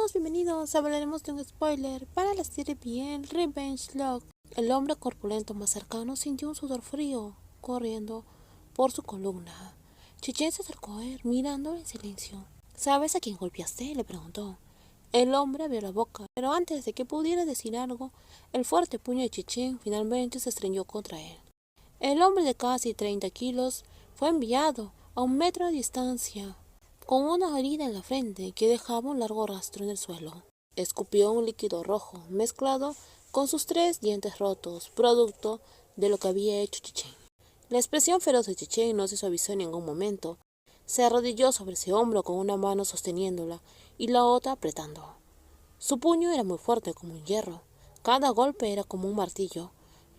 todos bienvenidos, hablaremos de un spoiler para la serie bien Revenge Log. El hombre corpulento más cercano sintió un sudor frío corriendo por su columna. Chichen se acercó a él mirándolo en silencio. ¿Sabes a quién golpeaste?, le preguntó. El hombre abrió la boca, pero antes de que pudiera decir algo, el fuerte puño de Chichen finalmente se estrelló contra él. El hombre de casi 30 kilos fue enviado a 1 metro de distancia, con una herida en la frente que dejaba un largo rastro en el suelo. Escupió un líquido rojo mezclado con sus 3 dientes rotos, producto de lo que había hecho Chichen. La expresión feroz de Chichen no se suavizó en ningún momento. Se arrodilló sobre ese hombro con una mano sosteniéndola y la otra apretando. Su puño era muy fuerte como un hierro. Cada golpe era como un martillo.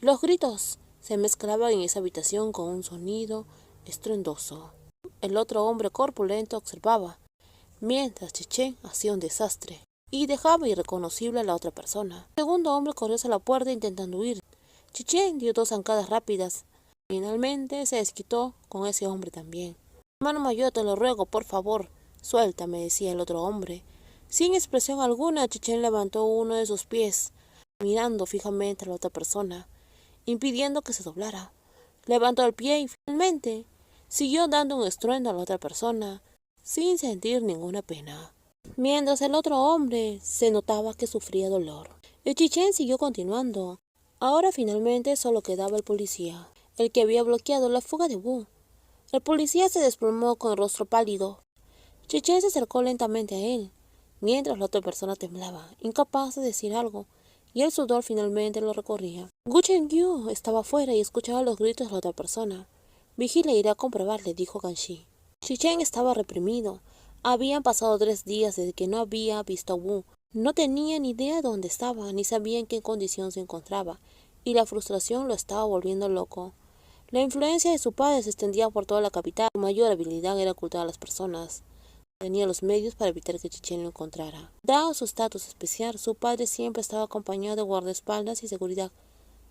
Los gritos se mezclaban en esa habitación con un sonido estruendoso. El otro hombre corpulento observaba, mientras Chichen hacía un desastre y dejaba irreconocible a la otra persona. El segundo hombre corrió hacia la puerta intentando huir. Chichen dio 2 zancadas rápidas. Finalmente se desquitó con ese hombre también. Hermano mayor, te lo ruego, por favor, suéltame, decía el otro hombre. Sin expresión alguna, Chichen levantó uno de sus pies, mirando fijamente a la otra persona, impidiendo que se doblara. Levantó el pie y finalmente siguió dando un estruendo a la otra persona, sin sentir ninguna pena. Mientras el otro hombre se notaba que sufría dolor. El Chichen siguió continuando. Ahora finalmente solo quedaba el policía, el que había bloqueado la fuga de Wu. El policía se desplomó con el rostro pálido. Chichen se acercó lentamente a él, mientras la otra persona temblaba, incapaz de decir algo, y el sudor finalmente lo recorría. Gu Chengyu estaba afuera y escuchaba los gritos de la otra persona. Vigila e iré a comprobarle, dijo Ganshi. Chichen estaba reprimido. Habían pasado 3 días desde que no había visto a Wu. No tenía ni idea de dónde estaba, ni sabía en qué condición se encontraba, y la frustración lo estaba volviendo loco. La influencia de su padre se extendía por toda la capital. Su mayor habilidad era ocultar a las personas. Tenía los medios para evitar que Chichen lo encontrara. Dado su estatus especial, su padre siempre estaba acompañado de guardaespaldas y seguridad,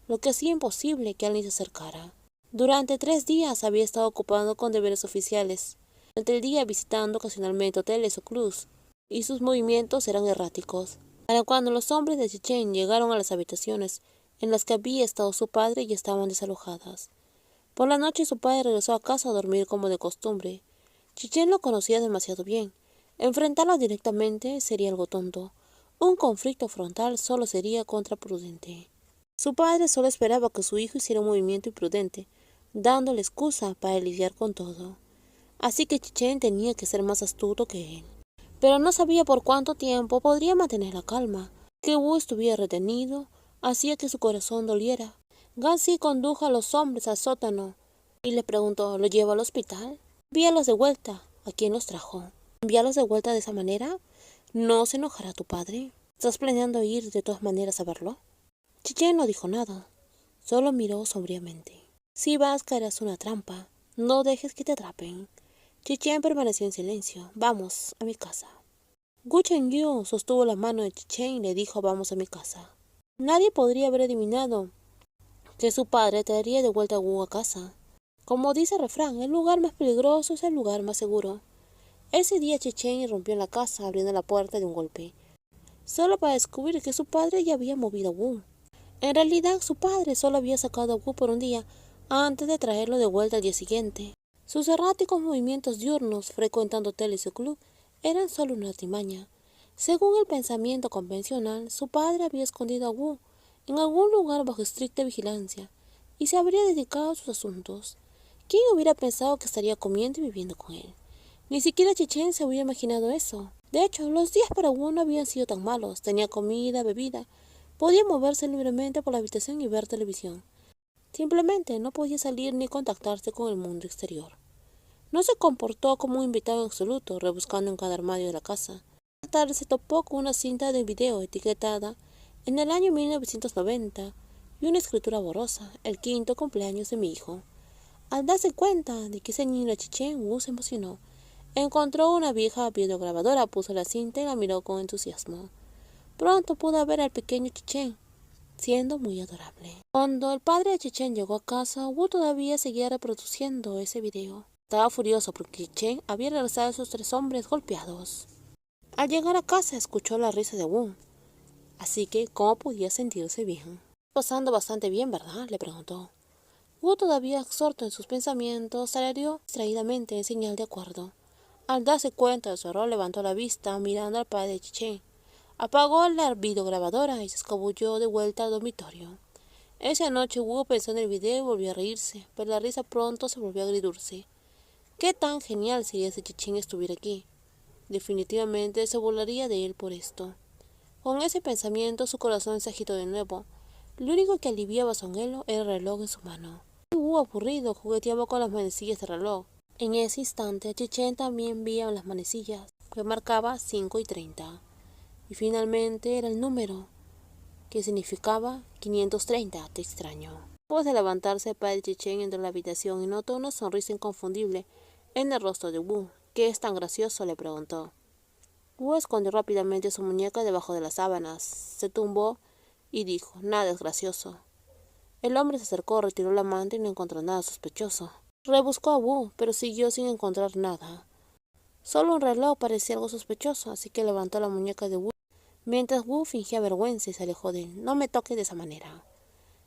lo que hacía imposible que alguien se acercara. Durante 3 días había estado ocupado con deberes oficiales. Durante el día visitando ocasionalmente hoteles o clubs, y sus movimientos eran erráticos. Para cuando los hombres de Chichen llegaron a las habitaciones en las que había estado su padre, ya estaban desalojadas. Por la noche su padre regresó a casa a dormir como de costumbre. Chichen lo conocía demasiado bien. Enfrentarlo directamente sería algo tonto. Un conflicto frontal solo sería contraproducente. Su padre solo esperaba que su hijo hiciera un movimiento imprudente, dándole excusa para lidiar con todo. Así que Chichen tenía que ser más astuto que él. Pero no sabía por cuánto tiempo podría mantener la calma. Que Wu estuviera retenido hacía que su corazón doliera. Ganshi condujo a los hombres al sótano y le preguntó, ¿lo llevo al hospital? Envíalos de vuelta. ¿A quién los trajo? ¿Envíalos de vuelta de esa manera? ¿No se enojará tu padre? ¿Estás planeando ir de todas maneras a verlo? Chichen no dijo nada. Solo miró sombríamente. Si vas, caerás una trampa. No dejes que te atrapen. Chichen permaneció en silencio. Vamos, a mi casa. Gu Chengyu sostuvo la mano de Chichen y le dijo, vamos a mi casa. Nadie podría haber adivinado que su padre traería de vuelta a Wu a casa. Como dice el refrán, el lugar más peligroso es el lugar más seguro. Ese día Chichen irrumpió en la casa abriendo la puerta de un golpe, solo para descubrir que su padre ya había movido a Wu. En realidad, su padre solo había sacado a Wu por un día antes de traerlo de vuelta al día siguiente. Sus erráticos movimientos diurnos frecuentando hoteles y club eran solo una artimaña. Según el pensamiento convencional, su padre había escondido a Wu en algún lugar bajo estricta vigilancia y se habría dedicado a sus asuntos. ¿Quién hubiera pensado que estaría comiendo y viviendo con él? Ni siquiera Chichen se hubiera imaginado eso. De hecho, los días para Wu no habían sido tan malos. Tenía comida, bebida. Podía moverse libremente por la habitación y ver televisión. Simplemente no podía salir ni contactarse con el mundo exterior. No se comportó como un invitado en absoluto, rebuscando en cada armario de la casa. Esta tarde se topó con una cinta de video etiquetada en el año 1990 y una escritura borrosa, el 5º cumpleaños de mi hijo. Al darse cuenta de que ese niño era Chichen, Wu se emocionó. Encontró una vieja videograbadora, puso la cinta y la miró con entusiasmo. Pronto pudo ver al pequeño Chichen, siendo muy adorable. Cuando el padre de Chichen llegó a casa, Wu todavía seguía reproduciendo ese video. Estaba furioso porque Chichen había regresado a esos 3 hombres golpeados. Al llegar a casa escuchó la risa de Wu, así que ¿cómo podía sentirse bien? Pasando bastante bien, ¿verdad?, le preguntó. Wu, todavía absorto en sus pensamientos, tarareó distraídamente en señal de acuerdo. Al darse cuenta de su error, levantó la vista mirando al padre de Chichen. Apagó la videograbadora y se escabulló de vuelta al dormitorio. Esa noche Wu pensó en el video y volvió a reírse, pero la risa pronto se volvió agridulce. ¿Qué tan genial sería si Chichen estuviera aquí? Definitivamente se burlaría de él por esto. Con ese pensamiento su corazón se agitó de nuevo. Lo único que aliviaba su anhelo era el reloj en su mano. Wu, aburrido, jugueteaba con las manecillas del reloj. En ese instante, Chichen también vio las manecillas, que marcaba 5:30. Y finalmente era el número, que significaba 530, te extraño. Después de levantarse, el padre Chichen entró en la habitación y notó una sonrisa inconfundible en el rostro de Wu. ¿Qué es tan gracioso?, le preguntó. Wu escondió rápidamente su muñeca debajo de las sábanas, se tumbó y dijo, nada es gracioso. El hombre se acercó, retiró la manta y no encontró nada sospechoso. Rebuscó a Wu, pero siguió sin encontrar nada. Solo un reloj parecía algo sospechoso, así que levantó la muñeca de Wu, mientras Wu fingía vergüenza y se alejó de él. No me toques de esa manera.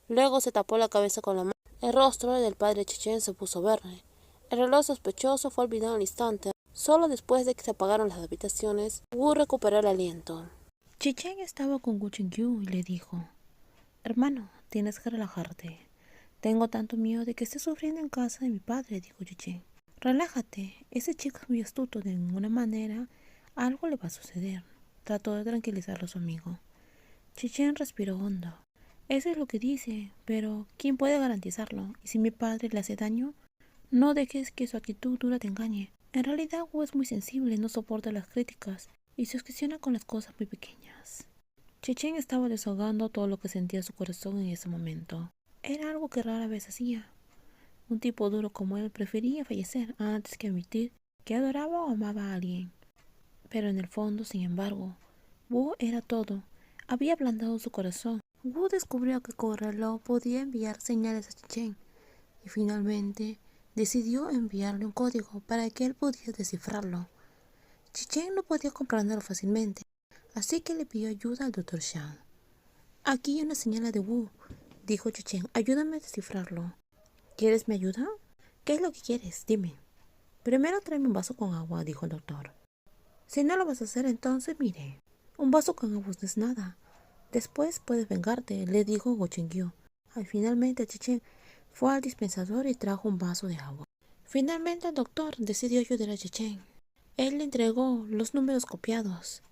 Luego se tapó la cabeza con la mano. El rostro del padre Chichen se puso verde. El reloj sospechoso fue olvidado al instante. Solo después de que se apagaron las habitaciones, Wu recuperó el aliento. Chichen estaba con Wu Chengyu y le dijo, hermano, tienes que relajarte. Tengo tanto miedo de que estés sufriendo en casa de mi padre, dijo Chichen. Relájate, ese chico es muy astuto, de ninguna manera algo le va a suceder. Trató de tranquilizarlo a su amigo. Chichen respiró hondo. Eso es lo que dice, pero ¿quién puede garantizarlo? ¿Y si mi padre le hace daño? No dejes que su actitud dura te engañe. En realidad Wu es muy sensible, no soporta las críticas y se obsesiona con las cosas muy pequeñas. Chichen estaba desahogando todo lo que sentía su corazón en ese momento. Era algo que rara vez hacía. Un tipo duro como él prefería fallecer antes que admitir que adoraba o amaba a alguien. Pero en el fondo, sin embargo, Wu era todo. Había ablandado su corazón. Wu descubrió que con el reloj podía enviar señales a Chichen y finalmente decidió enviarle un código para que él pudiera descifrarlo. Chichen no podía comprenderlo fácilmente, así que le pidió ayuda al Dr. Shang. Aquí hay una señal de Wu, dijo Chichen. Ayúdame a descifrarlo. ¿Quieres mi ayuda? ¿Qué es lo que quieres? Dime. Primero tráeme un vaso con agua, dijo el doctor. Si no lo vas a hacer, entonces mire. Un vaso con agua no es nada. Después puedes vengarte, le dijo Wu Chengyu. Finalmente Chichen fue al dispensador y trajo un vaso de agua. Finalmente el doctor decidió ayudar a Chichen. Él le entregó los números copiados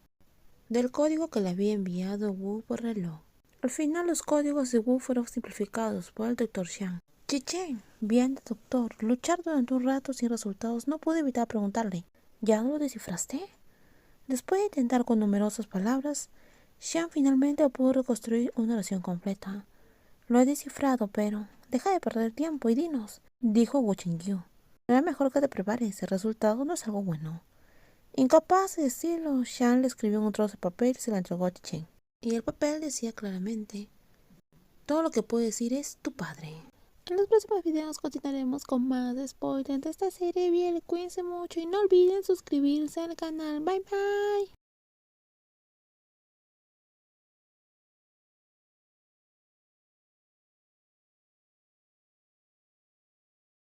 del código que le había enviado Wu por reloj. Al final los códigos de Wu fueron simplificados por el Dr. Xiang. Chichen, viendo al doctor luchar durante un rato sin resultados, no pudo evitar preguntarle, ¿ya no lo descifraste? Después de intentar con numerosas palabras, Xiang finalmente pudo reconstruir una oración completa. Lo he descifrado, pero deja de perder tiempo y dinos, dijo Wu Chengyu. Será mejor que te prepares, el resultado no es algo bueno. Incapaz de decirlo, Xiang le escribió en un trozo de papel y se lo entregó a Chichen. Y el papel decía claramente, todo lo que puedo decir es tu padre. En los próximos videos continuaremos con más spoilers de esta serie. Bien, cuídense mucho y no olviden suscribirse al canal. Bye bye.